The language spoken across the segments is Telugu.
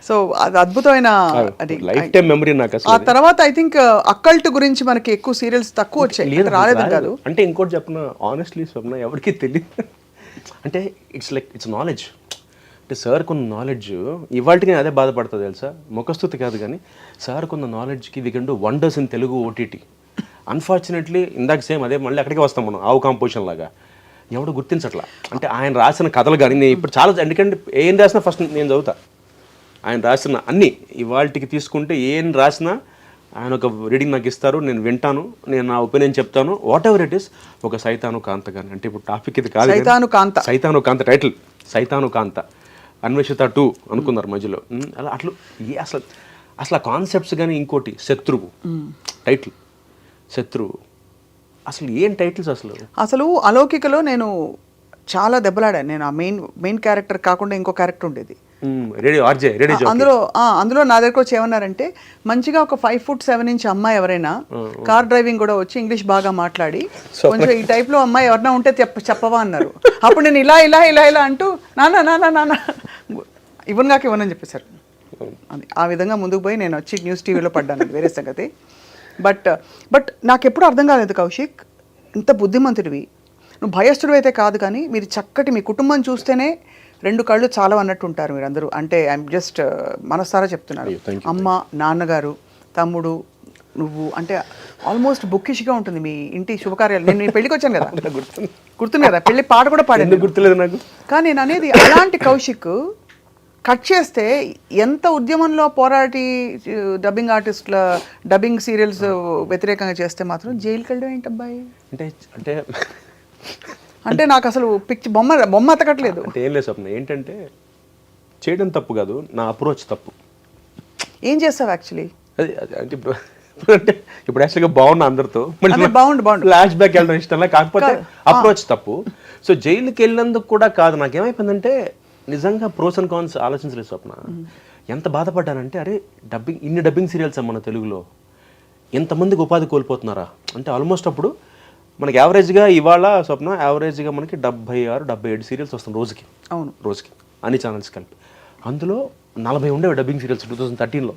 సో అది అద్భుతమైన అది లైఫ్ టైం మెమరీ నాకు ఆ అసలు. తర్వాత ఐ థింక్ అక్కల్ట్ గురించి మనకి ఎక్కువ సీరియల్స్ తక్కువ వచ్చాయి, లేదు, రాలేదని కాదు. అంటే ఇంకోటి చెప్పిన ఆనెస్ట్లీ స్వప్న ఎవరికి తెలియదు. అంటే ఇట్స్ నాలెడ్జ్. అంటే సార్ కొన్న నాలెడ్జ్ ఇవాళకి నేను అదే బాధపడుతుంది తెలుసా, ముఖస్థుతి కాదు కానీ సార్ కొన్న నాలెడ్జ్కి we can do wonders in Telugu OTT. Unfortunately ఇందాక సేమ్ అదే మళ్ళీ అక్కడికే వస్తాం మనం, ఆవు కాంపోజిషన్ లాగా ఎవడు గుర్తించట్లా. అంటే ఆయన రాసిన కథలు కానీ నేను ఇప్పుడు చాలా, ఎందుకంటే ఏం రాసినా ఫస్ట్ నేను చదువుతా. ఆయన రాసిన అన్నీ ఇవాళకి తీసుకుంటే ఏం రాసినా ఆయన ఒక రీడింగ్ నాకు ఇస్తారు, నేను వింటాను, నేను నా ఒపీనియన్ చెప్తాను, వాట్ ఎవర్ ఇట్ ఈస్. ఒక సైతాను కాంత కానీ, అంటే ఇప్పుడు టాపిక్ ఇది కాదు, సైతాను కాంత టైటిల్, సైతాను కాంత అన్వేషిత 2 అనుకున్నారు మధ్యలో. అలా అట్లా అసలు ఆ కాన్సెప్ట్స్ కానీ, ఇంకోటి శత్రువు టైటిల్, శత్రువు అసలు ఏం టైటిల్స్ అసలు అలౌకికలో నేను చాలా దెబ్బలాడాను. నేను ఆ మెయిన్ క్యారెక్టర్ కాకుండా ఇంకో క్యారెక్టర్ ఉండేది అందులో నా దగ్గరకు వచ్చి ఏమన్నారంటే, మంచిగా ఒక 5'7" అమ్మాయి ఎవరైనా కార్ డ్రైవింగ్ కూడా వచ్చి ఇంగ్లీష్ బాగా మాట్లాడి కొంచెం ఈ టైప్ లో అమ్మాయి ఎవరైనా ఉంటే చెప్పవా అన్నారు. అప్పుడు నేను ఇలా ఇలా ఇలా ఇలా అంటూ నాన్న ఇవ్వనని చెప్పేశారు. అది ఆ విధంగా ముందుకు పోయి నేను వచ్చి న్యూస్ టీవీలో పడ్డాను, వేరే సంగతి. బట్ నాకు ఎప్పుడు అర్థం కాలేదు కౌశిక్, ఇంత బుద్ధిమంతుడివి, నువ్వు భయస్థుడు అయితే కాదు, కానీ మీరు చక్కటి మీ కుటుంబం చూస్తేనే 2 కళ్ళు చాలా అన్నట్టు ఉంటారు మీరందరూ. అంటే ఐఎమ్ జస్ట్ మనసారా చెప్తున్నారు. అమ్మ, నాన్నగారు, తమ్ముడు, నువ్వు, అంటే ఆల్మోస్ట్ బుక్కిష్గా ఉంటుంది మీ ఇంటి శుభకార్యాలు. నేను నీ పెళ్ళికి వచ్చాను కదా, గుర్తుంది కదా, పెళ్లి పాట కూడా పాడాను, గుర్తులేదు నాకు. కానీ నేను అనేది అలాంటి కౌశిక్ కట్ చేస్తే ఎంత ఉద్యమంలో పోరాటి డబ్బింగ్ ఆర్టిస్టుల డబ్బింగ్ సీరియల్స్ వ్యతిరేకంగా చేస్తే మాత్రం జైలుకి వెళ్ళడం ఏంటబ్బాయి? అంటే అంటే నాకు అసలు బొమ్మ ఎత్తకట్లేదు. అంటే ఏం లేదు స్వప్న, ఏంటంటే చేయడం తప్పు కాదు, నా అప్రోచ్ తప్పు. ఏం చేస్తావు యాక్చువల్లీ? అది అంటే ఇప్పుడు యాక్చువల్గా బాగున్నా అందరితో, బాగుండు ఫ్లాష్ బ్యాక్ వెళ్ళడం ఇష్టంలా, కాకపోతే అప్రోచ్ తప్పు. సో జైలుకి వెళ్ళినందుకు కూడా కాదు, నాకేమైపోయిందంటే నిజంగా ప్రోస్ అండ్ కాన్స్ ఆలోచించలేదు స్వప్న. ఎంత బాధపడ్డానంటే, అరే ఇన్ని డబ్బింగ్ సీరియల్స్ మన తెలుగులో ఎంతమందికి ఉపాధి కోల్పోతున్నారా అంటే. ఆల్మోస్ట్ అప్పుడు మనకి యావరేజ్గా ఇవాళ స్వప్న యావరేజ్గా మనకి 76-77 సీరియల్స్ వస్తుంది రోజుకి. అవును, రోజుకి అన్ని ఛానల్స్ కలిపి. అందులో 40 ఉండేవి డబ్బింగ్ సీరియల్స్ 2013లో.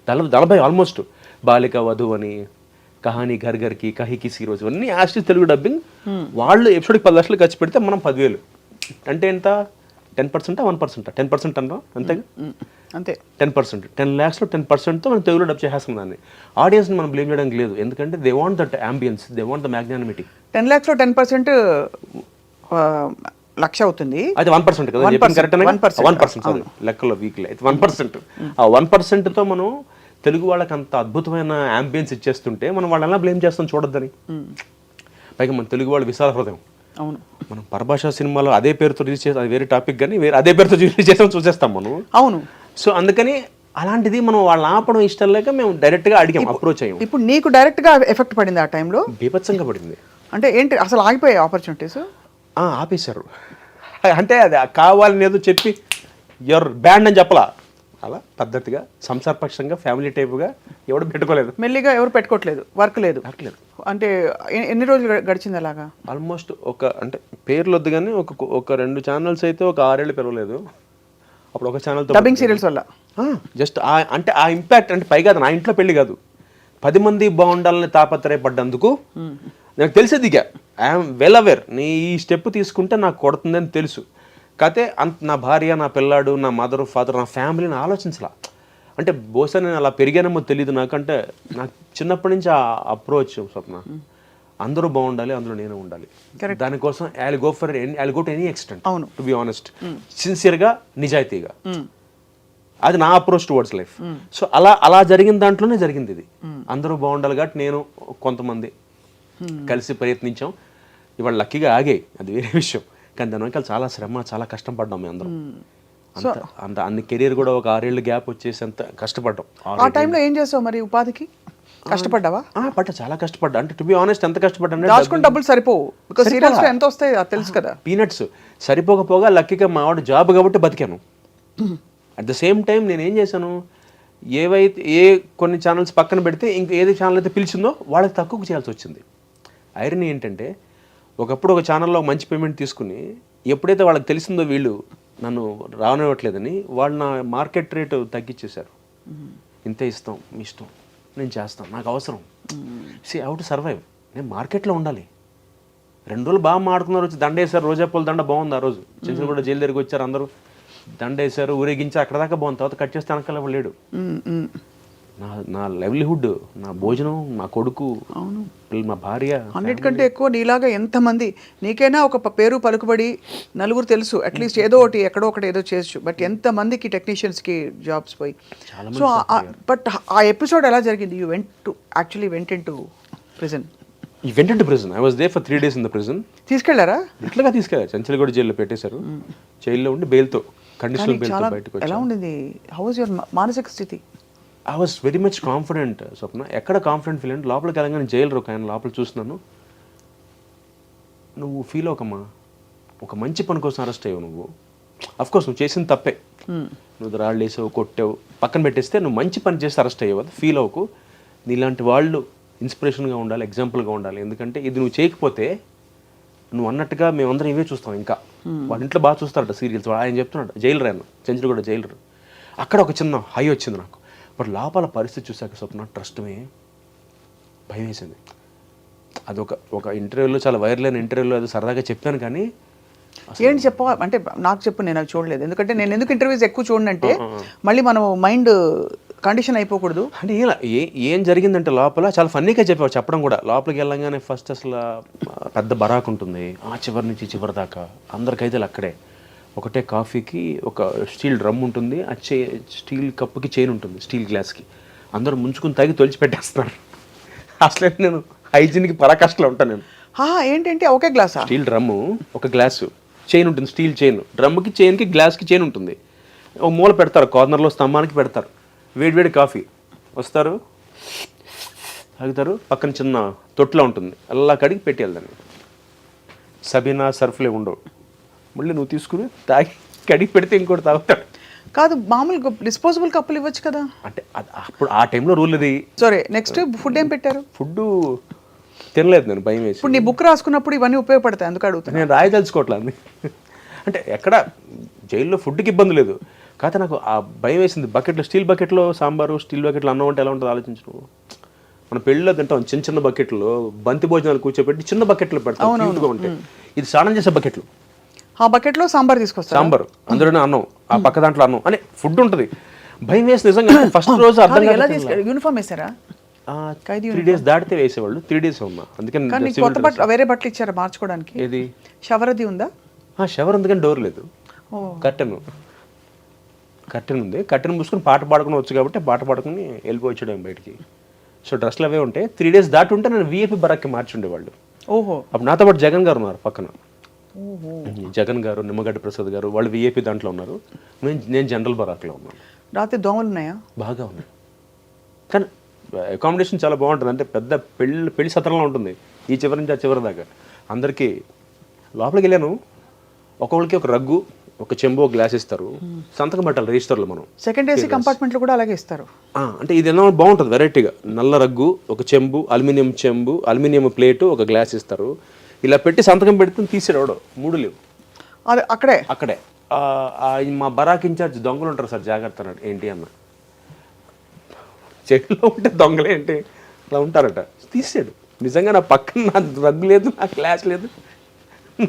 40 ఆల్మోస్ట్. బాలిక వధు అని, కహానీ ఘర్ ఘర్కి, కహికి సీరోజు, అన్నీ యాస్టిస్ తెలుగు డబ్బింగ్. వాళ్ళు ఎపిసోడ్కి 10 లక్షలు ఖర్చు పెడితే మనం 10,000 అంటే ఎంత, 10%, 1%, 10% అన్నా అంతేగా, అంతే 10%, 10 lakhsలో 10%తో మనం తెలుగులో డబ్ చేసేస్తాం దాన్ని. ఆడియన్స్ని మనం బ్లేమ్ చేయడానికి లేదు, ఎందుకంటే they want that ambience, they want the magnanimity. 10 lakhsలో 10% లక్ష అవుతుంది, అది 1% కదా, 1% సారీ, లెక్కలో వీక్లీ అయితే 1%. ఆ 1%తో మనం తెలుగు వాళ్ళకి అంత అద్భుతమైన అంబియన్స్ ఇచ్చేస్తుంటే మనం వాళ్ళని బ్లేమ్ చేస్తాం చూడొద్దని. పైగా మన తెలుగు వాళ్ళు విశాల హృదయం. అవును, మనం పరభాషా సినిమాలో అదే పేరుతో రిలీజ్ చేస్తాం, అది వేరే టాపిక్, కానీ అదే పేరుతో రిలీజ్ చేస్తాం చూసేస్తాం మనం. అవును. సో అందుకని అలాంటిది మనం వాళ్ళని ఆపడం ఇష్టం లేక మేము డైరెక్ట్గా అడిగాం, అప్రోచ్ అయ్యాం. ఇప్పుడు నీకు డైరెక్ట్గా ఎఫెక్ట్ పడింది ఆ టైంలో? బీభత్సంగా పడింది. అంటే ఏంటి అసలు ఆగిపోయాయి ఆపర్చునిటీస్? ఆపేశారు. అంటే అది కావాలని ఏదో చెప్పి యువర్ బ్యాండ్ అని చెప్పలా, అలా పద్ధతిగా సంసారపక్షంగా ఫ్యామిలీ టైప్గా ఎవరు పెట్టుకోలేదు, మెల్లిగా ఎవరు పెట్టుకోవట్లేదు, వర్క్ లేదు. అంటే ఎన్ని రోజులు గడిచింది అలాగా? ఆల్మోస్ట్ అంటే పేర్లు వద్దు కానీ ఒక 2 ఛానల్స్ అయితే ఒక 6 ఏళ్ళు పెరగలేదు. అప్పుడు ఒక ఛానల్ డబ్బింగ్ సీరియల్స్ వల్ల జస్ట్ అంటే ఆ ఇంపాక్ట్, అంటే పైగా నా ఇంట్లో పెళ్లి కాదు, 10 మంది బాగుండాలని తాపత్రయపడ్డందుకు నాకు తెలిసేది ఇక ఐఎమ్ వెల్ అవేర్, నీ ఈ స్టెప్ తీసుకుంటే నాకు కొడుతుందని తెలుసు. కాకపోతే నా భార్య, నా పిల్లాడు, నా మదర్ ఫాదర్, నా ఫ్యామిలీని ఆలోచించలా. అంటే బహుశా నేను అలా పెరిగానేమో తెలియదు నాకు. అంటే నాకు చిన్నప్పటి నుంచి ఆ అప్రోచ్ స్వప్న, అందరూ బాగుండాలి, అందులో నేను ఉండాలి. దానికోసం I will go to any extent, to be honest, సిన్సియర్గా, నిజాయితీగా. అది నా అప్రోచ్ టువర్డ్స్ లైఫ్. సో అలా జరిగిన దాంట్లోనే జరిగింది ఇది. అందరూ బాగుండాలి కాబట్టి నేను కొంతమంది కలిసి ప్రయత్నించాం. ఇవాళ లక్కీగా ఆగాయి, అది వేరే విషయం. కానీ దాని వెనకాల చాలా శ్రమ, చాలా కష్టం పడ్డాం మేము అందరం. అన్ని కెరీర్ కూడా ఒక 6 ఏళ్ళు గ్యాప్ వచ్చేసి అంత కష్టపడ్డాం. ఆ టైంలో ఏం చేస్తావు మరి ఉపాధికి? కష్టపడ్డావా? చాలా కష్టపడ్డా. అంటే టు బి ఆనెస్ట్ ఎంత కష్టపడ్డా, దాచుకుని డబ్బులు సరిపోవు, బికాజ్ సీరియల్స్ ఎంత వస్తాయి తెలుసు కదా, పీనట్స్. సరిపోకపోగా లక్కీగా మా వాడు జాబ్ కాబట్టి బతికాను. అట్ ద సేమ్ టైం నేను ఏం చేశాను, కొన్ని ఛానల్స్ పక్కన పెడితే ఇంక ఏది ఛానల్ అయితే పిలిచిందో వాళ్ళకి తక్కువ చేయాల్సి వచ్చింది. ఐరన్ ఏంటంటే, ఒకప్పుడు ఒక ఛానల్లో మంచి పేమెంట్ తీసుకుని ఎప్పుడైతే వాళ్ళకి తెలిసిందో వీళ్ళు నన్ను రానివ్వట్లేదని వాళ్ళు నా మార్కెట్ రేటు తగ్గించేశారు. ఇంతే ఇస్తాం, మీ ఇష్టం, నేను చేస్తాను, నాకు అవసరం. How to survive. నేను మార్కెట్లో ఉండాలి. 2 రోజులు బాగా మాడుకున్నారు, వచ్చి దండ వేశారు, రోజాపూల దండ బాగుంది. ఆ రోజు చిన్న కూడా జైలు దగ్గరికి వచ్చారు, అందరూ దండ వేశారు, ఊరేగించారు, అక్కడ దాకా బాగుంది. తర్వాత కట్ చేస్తే వెనకాల ఎవరు లేడు. నా లైవ్లీహుడ్, నా భోజనం, నా కొడుకు, మా భార్య, అన్నిటికంటే ఎక్కువ నీలాగా ఎంతమంది, నీకైనా ఒక పేరు పలుకుబడి నలుగురు తెలుసు, అట్లీస్ట్ ఏదో ఒకటి ఎక్కడో ఒకటి ఏదో చేయొచ్చు, బట్ ఎంతమందికి టెక్నీషియన్స్కి జాబ్స్ పోయి. సో బట్ ఆ ఎపిసోడ్ ఎలా జరిగింది? You went into prison. ఈ went to prison. I was there for 3 days in the prison. తీసుకెళ్లారా? ఇట్లాగా తీసుకెళ్ళారు, చంచల్గూడ జైల్లో పెట్టేశారు. జైల్లో ఉండి బెయిల్తో, కండిషనల్ బెయిల్తో బయటకు వచ్చారు. ఎలా ఉండింది? హౌ వాజ్ యువర్ మానసిక స్థితి? I was very much confident Swapna. ఎక్కడ కాన్ఫిడెంట్ ఫీల్ అంటే లోపలికి వెళ్ళగానే జైలు ఆయన లోపల చూస్తున్నాను. నువ్వు ఫీల్ అవ్వకమ్మా, ఒక మంచి పని కోసం అరెస్ట్ అయ్యావు నువ్వు. అఫ్కోర్స్ నువ్వు చేసింది తప్పే, నువ్వు రాళ్ళు వేసావు, కొట్టావు, పక్కన పెట్టేస్తే నువ్వు మంచి పని చేసి అరెస్ట్ అయ్యావు. అది ఫీల్ అవ్వకు. నీలాంటి వాళ్ళు ఇన్స్పిరేషన్గా ఉండాలి, ఎగ్జాంపుల్గా ఉండాలి. ఎందుకంటే ఇది నువ్వు చేయకపోతే నువ్వు అన్నట్టుగా మేమందరం ఇవే చూస్తాం. ఇంకా వాళ్ళ ఇంట్లో బాగా చూస్తారట సీరియల్స్. ఆయన చెప్తున్నాడు, జైలు రాను, చంచల్గూడ జైలు. అక్కడ ఒక చిన్న హై వచ్చింది నాకు. బట్ లోపల పరిస్థితి చూసాక స్వప్న ట్రస్ట్మే భయం వేసింది. ఒక ఇంటర్వ్యూలో, చాలా వైరల్ అయిన ఇంటర్వ్యూలో అది సరదాగా చెప్పాను. కానీ ఏంటి చెప్పవా అంటే నాకు చెప్పు, నేను అది చూడలేదు. ఎందుకంటే నేను ఎందుకు ఇంటర్వ్యూస్ ఎక్కువ చూడనంటే మళ్ళీ మనం మైండ్ కండిషన్ అయిపోకూడదు. అంటే ఇలా ఏం జరిగిందంటే లోపల చాలా ఫన్నీగా చెప్పడం కూడా. లోపలికి వెళ్ళంగానే ఫస్ట్ అసలు పెద్ద బరాక్ ఉంటుంది, ఆ చివరి నుంచి చివరి దాకా అందరికైతే అక్కడే. ఒకటే కాఫీకి ఒక స్టీల్ డ్రమ్ ఉంటుంది, ఆ స్టీల్ కప్పుకి చైన్ ఉంటుంది, స్టీల్ గ్లాస్కి. అందరూ ముంచుకుని తాగి తొలిచి పెట్టేస్తున్నారు. అసలే నేను హైజీన్కి పరాకాష్లో ఉంటాను నేను. ఏంటంటే ఒకే గ్లాసా? స్టీల్ డ్రమ్ము, ఒక గ్లాసు, చైన్ ఉంటుంది, స్టీల్ చైన్. డ్రమ్కి, చైన్కి, గ్లాస్కి చైన్ ఉంటుంది. ఒక మూల పెడతారు, కార్నర్లో స్తంభానికి పెడతారు. వేడివేడి కాఫీ వస్తారు, తాగుతారు. పక్కన చిన్న తొట్లా ఉంటుంది, అలా కడిగి పెట్టి వెళ్దాన్ని. సబీనా సర్ఫ్లే ఉండవు, మళ్ళీ నువ్వు తీసుకుని తాగి కడిగి పెడితే ఇంకోటి తాగుతాడు. కాదు, మామూలు డిస్పోజబుల్ కప్పులు ఇవ్వచ్చు కదా. అంటే అప్పుడు ఆ టైంలో రూల్ ఇది. సరే, నెక్స్ట్ ఫుడ్ ఏం పెట్టారు? ఫుడ్ తినలేదు నేను, భయం వేసి. ఇప్పుడు నీ బుక్ రాసుకున్నప్పుడు ఇవన్నీ ఉపయోగపడతాయి, అందుకు అడుగుతాను. నేను రాయదలుచుకోవట్లేదు. అంటే ఎక్కడ జైల్లో ఫుడ్కి ఇబ్బంది లేదు, కాకపోతే నాకు ఆ భయం వేసింది. బకెట్లో, స్టీల్ బకెట్లో సాంబారు, స్టీల్ బకెట్లో అన్నం అంటే ఎలా ఉంటుంది ఆలోచించు. మన పెళ్ళిలో తింటాం చిన్న చిన్న బకెట్లో, బంతి భోజనాలు కూర్చోబెట్టి చిన్న బకెట్లో పెడతాం, క్యూట్గా ఉంటాయి. ఇది స్నానం చేసే బకెట్లు. ఆ బకెట్లో సాంబార్ తీసుకొస్తారు, సాంబార్ అందులోనే అన్నం, ఆ పక్క దాంట్లో అన్నం అని ఫుడ్ ఉంటుంది. భయం వేసి నిజంగా ఫస్ట్ రోజు అర్థం ఎలా తీసుకెళ్ళి. యూనిఫామ్ వేసారా? 3 days దాటితే వేసేవాళ్ళు. 3 days ఉన్నా. అందుకని కొత్త బట్టలు, వేరే బట్టలు ఇచ్చారా మార్చుకోవడానికి? ఏది షవర్ అది ఉందా? షవర్ ఉంది కానీ డోర్ లేదు. కర్టెన్ ఉంది, కర్టెన్ మూసుకొని పాట పాడుకుని వచ్చు కాబట్టి పాట పాడుకుని వెళ్ళిపోవచ్చాడు బయటికి. సో డ్రెస్లు అవే ఉంటాయి. 3 days దాటి ఉంటే నేను విఐపి బరాక్కి మార్చుండేవాళ్ళు. ఓహో. అప్పుడు నాతో పాటు జగన్ గారు ఉన్నారు పక్కన. జగన్ గారు, నిమ్మగడ్డ ప్రసాద్ గారు, వాళ్ళు విఐపి దాంట్లో ఉన్నారు. నేను జనరల్ బరాక్లో ఉన్నాను. రాత్రి దోమలు ఉన్నాయా? బాగా ఉన్నాయి, కానీ అకామిడేషన్ చాలా బాగుంటుంది. అంటే పెద్ద పెళ్లి సత్రంలో ఉంటుంది, ఈ చివరి నుంచి ఆ చివరి దాకా. అందరికీ లోపలికి వెళ్ళాను, ఒక్కొక్కరికి ఒక రగ్గు, ఒక చెంబు, ఒక గ్లాస్ ఇస్తారు. సంతకం పెట్టాలి రిజిస్టర్లో మనం. సెకండ్ ఏసీ కంపార్ట్మెంట్లో కూడా అలాగే ఇస్తారు. అంటే ఇది ఎలా బాగుంటుంది వెరైటీగా. నల్ల రగ్గు, ఒక చెంబు, అల్యూమినియం చెంబు, అల్యూమినియం ప్లేటు, ఒక గ్లాస్ ఇస్తారు. ఇలా పెట్టి సంతకం పెడితే తీసేవాడు. 3 లేవు అక్కడే. మా బరాక్ ఇన్ఛార్జ్ దొంగలు ఉంటారు సార్, జాగ్రత్త అన్నాడు. ఏంటి అన్న, చెవిలో ఉంటే దొంగలే ఏంటి అలా ఉంటారట. తీసాడు. నిజంగా నా పక్కన నా రగ్గు లేదు, నా గ్లాస్ లేదు,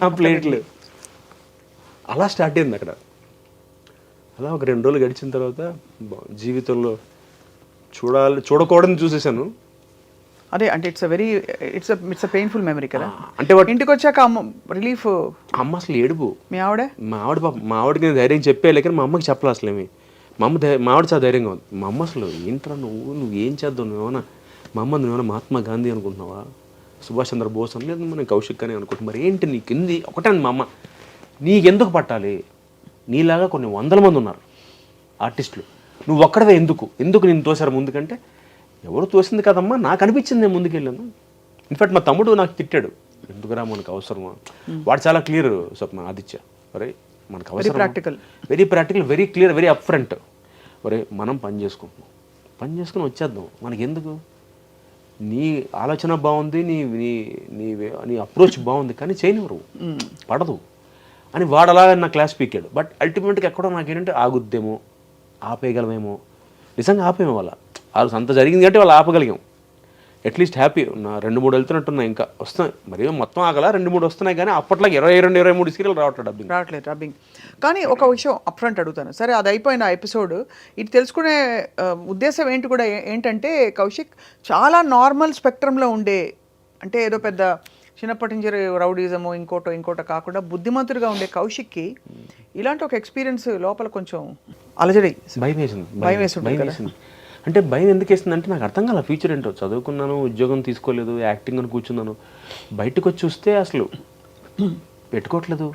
నా ప్లేట్ లేదు. అలా స్టార్ట్ అయింది అక్కడ. అలా ఒక 2 రోజులు గడిచిన తర్వాత జీవితంలో చూడకూడదని చూసేసాను. అదే అంటే ఇట్స్ పెయిన్ఫుల్ మెమరీ కదా. అంటే ఇంటికి వచ్చాక రిలీఫ్. అమ్మ అసలు ఏడుపు. మీ ఆవిడ మా ఆవిడకి నేను ధైర్యం చెప్పేయాలి, కానీ మా అమ్మకి చెప్పలే అసలు ఏమి. మా ఆవిడ చాలా ధైర్యంగా ఉంది. మా అమ్మ అసలు ఏంట్రా నువ్వు ఏం చేద్దావు, నువ్వేమన్నా మా అమ్మ నువ్వేమన్నా మహాత్మా గాంధీ అనుకుంటున్నావా, సుభాష్ చంద్రబోస్ అని, లేదు మనం కౌశిక్ అని అనుకుంటున్నా, మరి ఏంటి నీకు ఇంది ఒకటే. మా అమ్మ, నీకెందుకు పట్టాలి, నీలాగా కొన్ని 100 మంది ఉన్నారు ఆర్టిస్టులు, నువ్వు ఒక్కడవే ఎందుకు నేను తోసారు ముందుకంటే, ఎవరు తోసింది కదమ్మా, నాకు అనిపించింది, నేను ముందుకెళ్ళాను. ఇన్ఫాక్ట్ మా తమ్ముడు నాకు తిట్టాడు, ఎందుకురా మనకు అవసరమా. వాడు చాలా క్లియర్ స్వప్న, ఆదిత్య, ఒరే మనకు అవసరం, very practical, very clear, very up front. ఒరే మనం పని చేసుకుని వచ్చేద్దాం, మనకి ఎందుకు, నీ ఆలోచన బాగుంది, నీ నీ నీ అప్రోచ్ బాగుంది, కానీ చేయనివ్వరు, పడదు. అని వాడు అలాగే నా క్లాస్ పీకాడు. బట్ అల్టిమేట్గా ఎక్కడో నాకేంటంటే ఆగుద్దేమో, ఆపేయగలమేమో, నిజంగా ఆపేమో వాళ్ళ వాళ్ళు అంత జరిగింది కాబట్టి వాళ్ళు ఆపగలిగాం. అట్లీస్ట్ హ్యాపీ నా 2-3 వెళ్తున్నట్టున్నాయి, ఇంకా వస్తున్నాయి. మరి మొత్తం ఆగల 2-3 వస్తున్నాయి, కానీ అప్పట్లో 22-23 సీరియల్ రావట్లేదు డబ్బింగ్. కానీ ఒక విషయం అప్ఫ్రంట్ అడుగుతాను, సరే అది అయిపోయిన ఎపిసోడ్, ఇది తెలుసుకునే ఉద్దేశం ఏంటి కూడా ఏంటంటే కౌశిక్ చాలా నార్మల్ స్పెక్ట్రంలో ఉండే, అంటే ఏదో పెద్ద చిన్నప్పటి నుంచి రౌడీజము ఇంకోటో కాకుండా బుద్ధిమంతుడిగా ఉండే కౌశిక్కి ఇలాంటి ఒక ఎక్స్పీరియన్స్ లోపల కొంచెం అలజడి, భయం వేసింది. అంటే భయం ఎందుకు వేస్తుంది అంటే నాకు అర్థం కాల ఫ్యూచర్ ఏంటో. చదువుకున్నాను, ఉద్యోగం తీసుకోలేదు, యాక్టింగ్ అని కూర్చున్నాను. బయటకు వచ్చి చూస్తే అసలు పెట్టుకోవట్లేదు.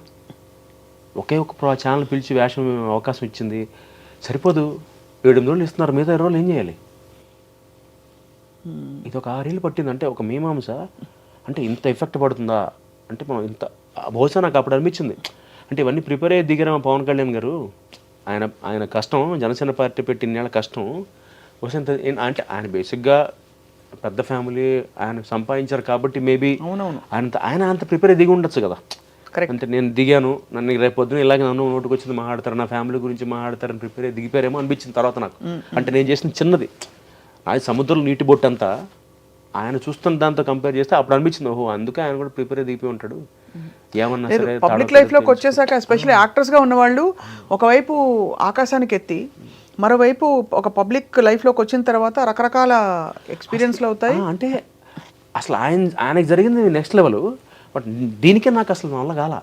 ఒకే ఒక ఛానల్ పిలిచి వేషం అవకాశం ఇచ్చింది, సరిపోదు. 7-8 రోజులు ఇస్తున్నారు, మిగతా 20 రోజులు ఏం చేయాలి? ఇది ఒక 6 ఏళ్ళు పట్టింది. అంటే ఒక మీమాంస అంటే ఇంత ఎఫెక్ట్ పడుతుందా అంటే మనం ఇంత బహుశా నాకు అప్పుడు అనిపించింది. అంటే ఇవన్నీ ప్రిపేర్ అయ్యి దిగారు మా పవన్ కళ్యాణ్ గారు. ఆయన కష్టం, జనసేన పార్టీ పెట్టి ఇన్నేళ్ళ కష్టం బహుశా అంటే ఆయన బేసిక్గా పెద్ద ఫ్యామిలీ, ఆయన సంపాదించారు కాబట్టి మేబీ ఆయన అంత ప్రిపేర్ అయ్యి దిగి ఉండొచ్చు కదా. అంటే నేను దిగాను, నన్ను రేపు పొద్దున ఇలాగే నన్ను నోటుకు వచ్చింది మాట్లాడతారు, నా ఫ్యామిలీ గురించి మాట్లాడతారని ప్రిపేర్ అయ్యి దిగిపోయారేమో అనిపించింది తర్వాత నాకు. అంటే నేను చేసిన చిన్నది, అది సముద్రంలో నీటి బొట్టు అంతా, ఆయన చూస్తున్న దాంతో కంపేర్ చేస్తే అప్పుడు అనిపించింది, ఓహో అందుకే ఆయన కూడా ప్రిపేర్ అయ్యి దిగిపోయి ఉంటాడు. ఏమన్నా సరే పబ్లిక్ లైఫ్లోకి వచ్చేసాక ఎస్పెషల్లీ యాక్టర్స్గా ఉన్నవాళ్ళు ఒకవైపు ఆకాశానికి ఎత్తి, మరోవైపు ఒక పబ్లిక్ లైఫ్లోకి వచ్చిన తర్వాత రకరకాల ఎక్స్పీరియన్స్లు అవుతాయి. అంటే అసలు ఆయనకి జరిగింది నెక్స్ట్ లెవెల్. బట్ దీనికే నాకు అసలు వల్ల కాల.